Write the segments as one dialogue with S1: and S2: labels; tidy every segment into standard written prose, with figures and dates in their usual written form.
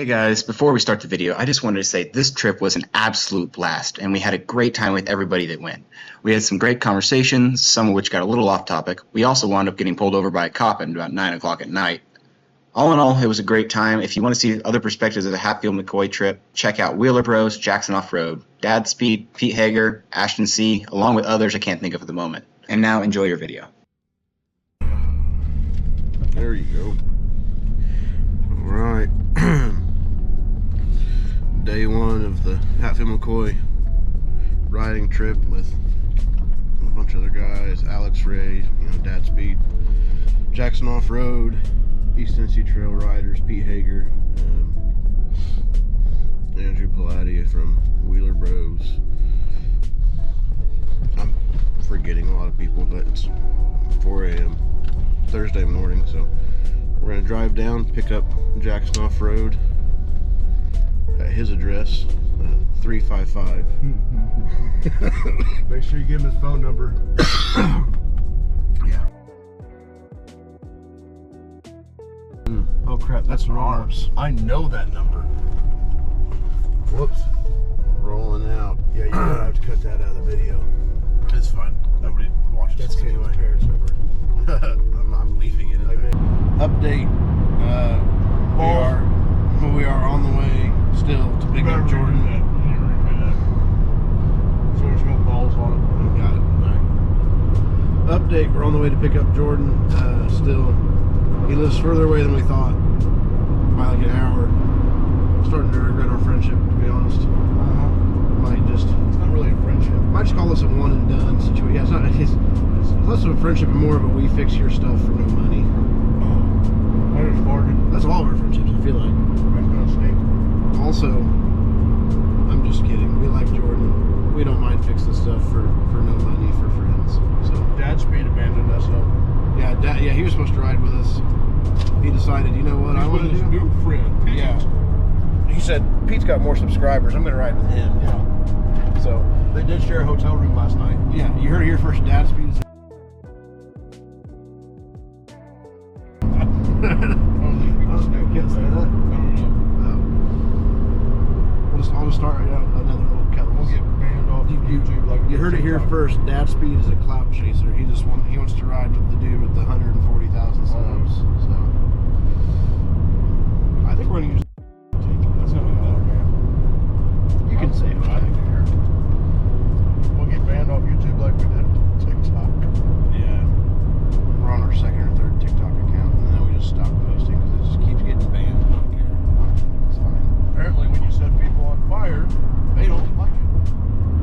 S1: Hey guys, before we start the video, I just wanted to say this trip was an absolute blast and we had a great time with everybody that went. We had some great conversations, some of which got a little off topic. We also wound up getting pulled over by a cop at about 9 o'clock at night. All in all, it was a great time. If you want to see other perspectives of the Hatfield McCoy trip, check out Wheeler Bros, Jackson Off-Road, Dad Speed, Pete Hager, Ashton C., along with others I can't think of at the moment. And now enjoy your video.
S2: There you go. All right. Day one of the Hatfield McCoy riding trip with a bunch of other guys. Alex Ray, Dad Speed, Jackson Off-Road, East Tennessee Trail Riders, Pete Hager, Andrew Palladie from Wheeler Bros. I'm forgetting a lot of people, but it's 4 a.m. Thursday morning, so we're going to drive down, pick up Jackson Off-Road at his address, 355.
S3: Make sure you give him his phone number.
S2: Yeah.
S3: Oh crap, that's ours. I know that number. Whoops.
S2: Rolling out.
S3: Yeah, you're gonna have to cut that out of the video.
S2: It's fine. Nobody watches.
S3: That's gonna be my parents' number.
S2: I'm leaving it in there. Update. We are on the way still to pick up Jordan.
S3: So there's no balls on it.
S2: Got it. All right. Update. We're on the way to pick up Jordan. Still, he lives further away than we thought. By like an hour. I'm starting to regret our friendship, to be honest.
S3: It's not really a friendship.
S2: Might just call this a one and done situation. Yeah, it's less of a friendship and more of a we fix your stuff for no money.
S3: I just farted.
S2: That's all of our friendships, I feel like.
S3: That's not a snake.
S2: Also, I'm just kidding. We like Jordan. We don't mind fixing stuff for no money for friends. So
S3: Dad Speed abandoned us though.
S2: yeah, he was supposed to ride with us. He decided, you know what, I want to
S3: his
S2: do.
S3: new friend. Pete.
S2: Yeah. He said Pete's got more subscribers. I'm going to ride with him.
S3: Yeah.
S2: So
S3: They did share a hotel room last night.
S2: yeah, you heard it here first. Dad Speed.
S3: I don't think we can say that. I don't know.
S2: I'll just start right out another little Kelly.
S3: We'll get banned off YouTube. Like
S2: You heard it here first. Dad Speed is a clout chaser. He wants to ride with the dude with the 140,000 subs. So I think we're gonna use.
S3: That's not matter, man.
S2: You can say it.
S3: I don't care. We'll get banned off YouTube like we did TikTok.
S2: Yeah. We're on our second or third TikTok account, and then we just stopped posting because it just keeps getting banned. I don't care. It's fine.
S3: Apparently, when you set people on fire, they don't like it.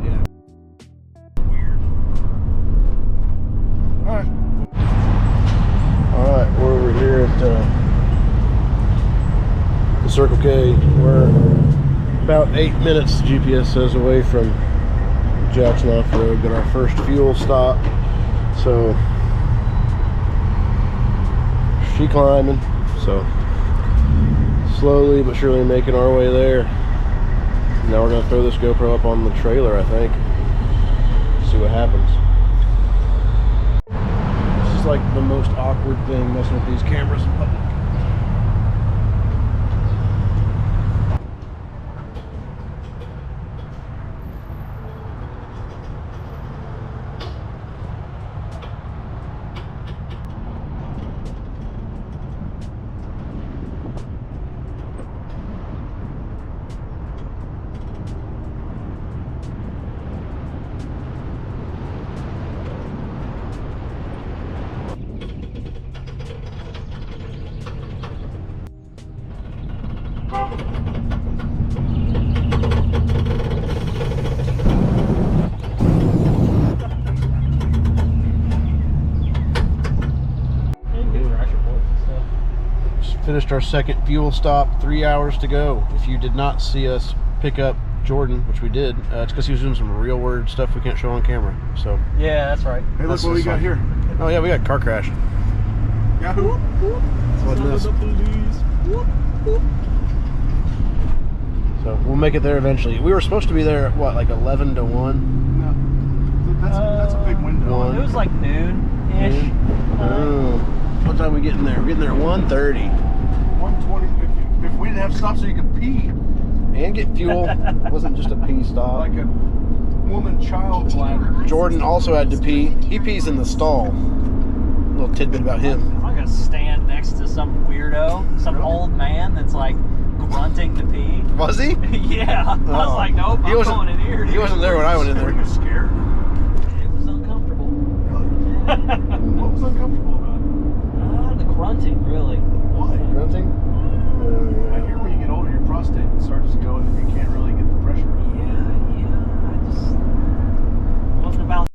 S2: Yeah. Weird.
S3: Alright.
S2: Alright, we're over here at the Circle K. We're about 8 minutes, GPS says, away from Jackson Off-Road. Got our first fuel stop. So, she climbing. So, slowly but surely making our way there. Now we're going to throw this GoPro up on the trailer, I think. See what happens. This is like the most awkward thing, messing with these cameras in public. Finished our second fuel stop, 3 hours to go. If you did not see us pick up Jordan, which we did, it's because he was doing some real weird stuff we can't show on camera. So
S4: yeah, that's right.
S3: Hey, look what we got here.
S2: oh yeah, we got a car crash.
S3: Yahoo!
S2: That's what it is. So we'll make it there eventually. We were supposed to be there at what, like 11 to 1?
S3: No. That's a big window.
S4: It was like noon-ish.
S2: What time are we getting there? We're getting there at 1:30.
S3: 1:20. If We didn't have stops so you could pee.
S2: And get fuel. It wasn't just a pee stop.
S3: Like a woman-child bladder.
S2: Jordan also had to pee. He pees in the stall. Little tidbit about him.
S4: I'm not gonna stand next to some weirdo, some old man that's like grunting to pee.
S2: Was he?
S4: Yeah. I was like, nope,
S2: He
S4: I'm
S2: wasn't-
S4: going in here.
S2: He
S4: dude.
S2: wasn't there when I went in
S3: Were
S2: there.
S3: you scared?
S4: It was uncomfortable.
S3: What was uncomfortable about it?
S4: The grunting, really.
S3: Why?
S2: Grunting?
S3: I hear when you get older, your prostate starts to go and you can't really get the pressure.
S4: Yeah. I just wasn't about.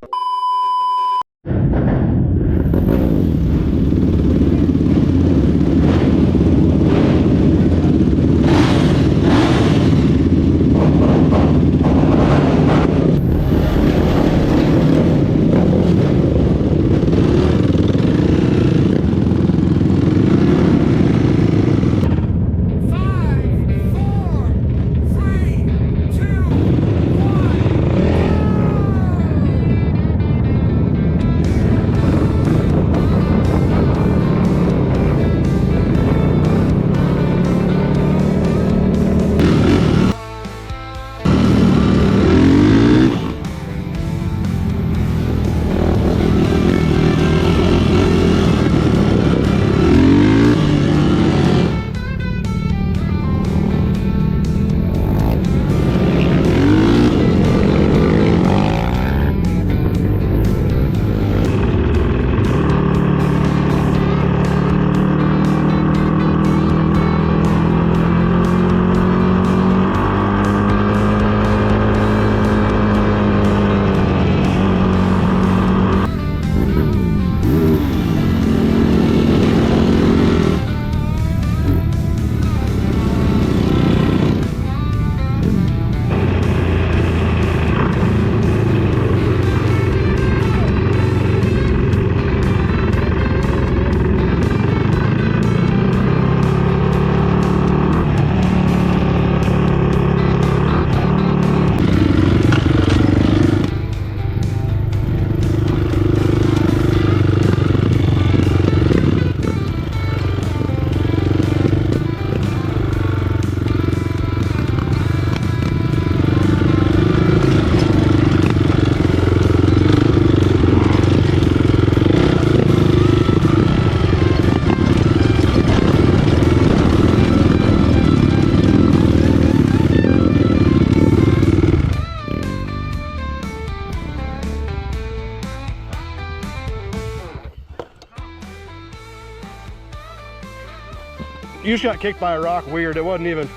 S2: You just got kicked by a rock weird. It wasn't even.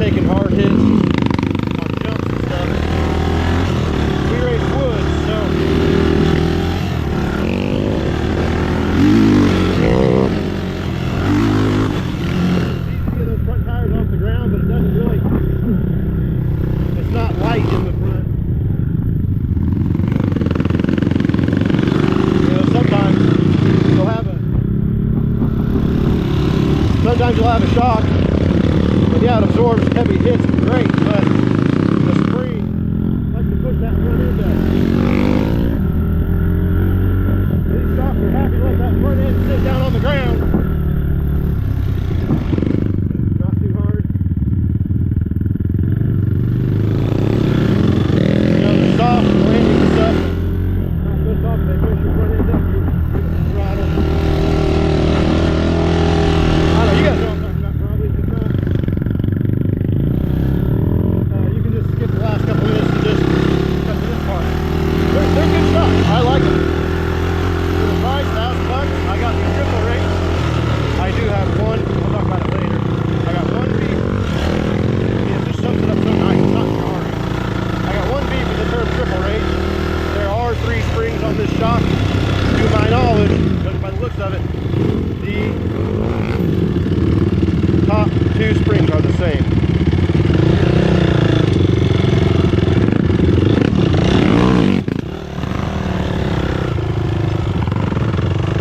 S3: taking hard hits on jumps and stuff. We race wood, so get those front tires off the ground, but it doesn't really. It's not light in the front. You know, sometimes you'll have a shock, but yeah, it absorbs heavy hits, it's great, but the spring likes to push that front end up. These shocks are happy to let that front end sit down on the ground. Not too hard. You know, they're soft, the landing and stuff. Not so soft, they push your front end up, you throttle. I don't know, you guys know what I'm talking about probably. If not, you can just skip the last couple minutes and just cut to this part. They're good stuff. I like them. For the price, $1,000, I got the triple rate. I do have one. I'll talk about it later. I got one beef. Yeah, it just sums it up so nice. It's not jarring. I got one beef with the term triple rate. There are 3 springs on this shock. To my knowledge, judging by the looks of it, the top 2 springs are the same.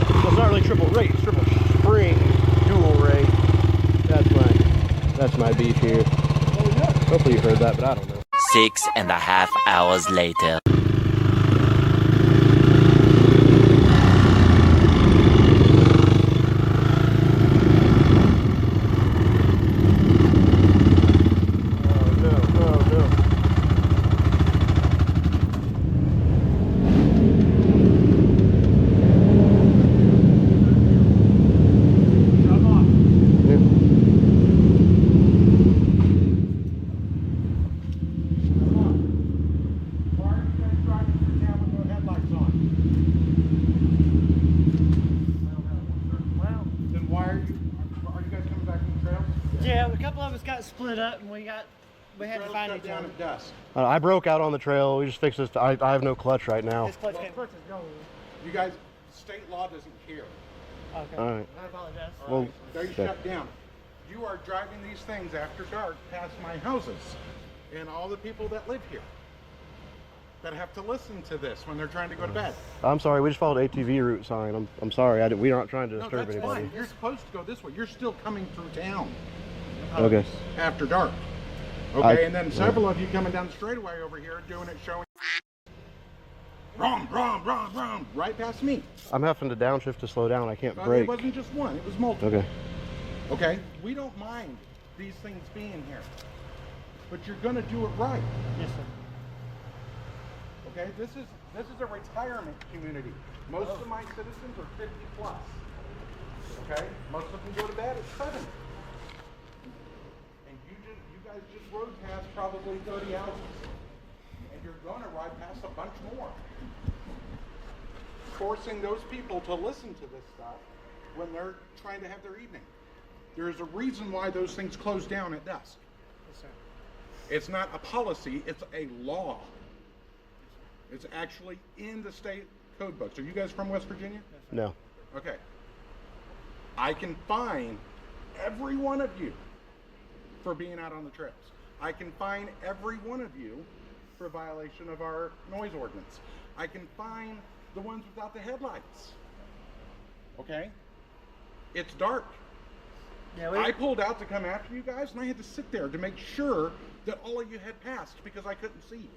S3: So it's not really triple rate, it's triple spring dual rate. That's my beef here. Hopefully you heard that, but I don't know.
S5: 6.5 hours later.
S6: Yeah, a couple of us got split up and we had to find each other.
S2: At dusk.
S3: I broke out on the trail. We just fixed this. I have no clutch right now.
S6: His clutch came.
S2: You guys, state law doesn't care.
S6: Okay.
S3: All right.
S6: I apologize.
S2: All right, they shut down. You are driving these things after dark past my houses and all the people that live here that have to listen to this when they're trying to go to bed.
S3: I'm sorry. We just followed ATV route sign. I'm sorry. We're not trying to
S2: No,
S3: disturb
S2: that's
S3: anybody.
S2: fine. You're supposed to go this way. You're still coming through town
S3: Okay.
S2: after dark. Okay, and then several of you coming down the straightaway over here doing it, showing rom, right past me.
S3: I'm having to downshift to slow down. I can't
S2: It
S3: brake.
S2: wasn't just one, it was multiple.
S3: Okay.
S2: Okay, we don't mind these things being here, but you're gonna do it right.
S6: Yes, sir.
S2: Okay, this is a retirement community. Most of my citizens are 50 plus. Okay, most of them go to bed at 7. And you guys just rode past probably 30 houses, and you're gonna ride past a bunch more. Forcing those people to listen to this stuff when they're trying to have their evening. There's a reason why those things close down at dusk.
S6: Yes, sir.
S2: It's not a policy, it's a law. It's actually in the state code books. Are you guys from West Virginia?
S3: No.
S2: Okay. I can fine every one of you for being out on the trails. I can fine every one of you for violation of our noise ordinance. I can fine the ones without the headlights. Okay? It's dark.
S6: Yeah,
S2: I pulled out to come after you guys, and I had to sit there to make sure that all of you had passed because I couldn't see.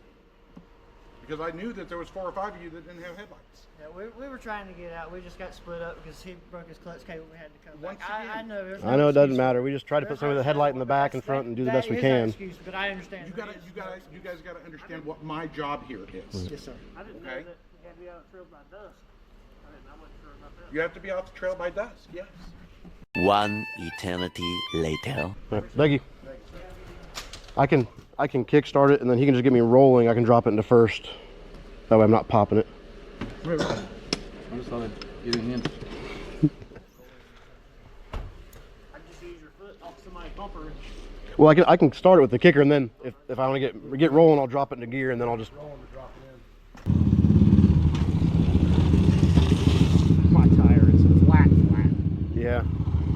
S2: Because I knew that there was 4 or 5 of you that didn't have headlights.
S6: Yeah, we were trying to get out. We just got split up because he broke his clutch cable. We had to come
S2: Once
S6: back.
S2: again-
S6: I know. There's
S3: I know it doesn't
S6: excuse.
S3: matter. We just try to put some of the headlight in the back and front and do the best we
S6: That is
S3: can.
S6: our excuse, but I understand.
S2: You guys gotta understand what my job here is.
S6: Yes, sir.
S4: I didn't
S2: Okay.
S4: know that you had to be out on the trail by dusk. I wasn't sure about that.
S2: You have to be off the trail by dusk, yes.
S5: 1 eternity later.
S3: All right, thank you. I can kickstart it and then he can just get me rolling. I can drop it into first. That way I'm not popping it.
S7: I just thought I'd get it in.
S6: I just use your foot off somebody's bumper.
S3: Well, I can start it with the kicker, and then if I want to get rolling, I'll drop it into gear, and then I'll just.
S6: My tire is flat.
S3: Yeah,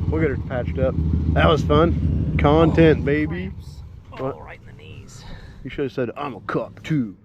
S3: we'll get it patched up. That was fun. Content, baby.
S4: Oh, right in the knees.
S3: You should have said, I'm a cop too.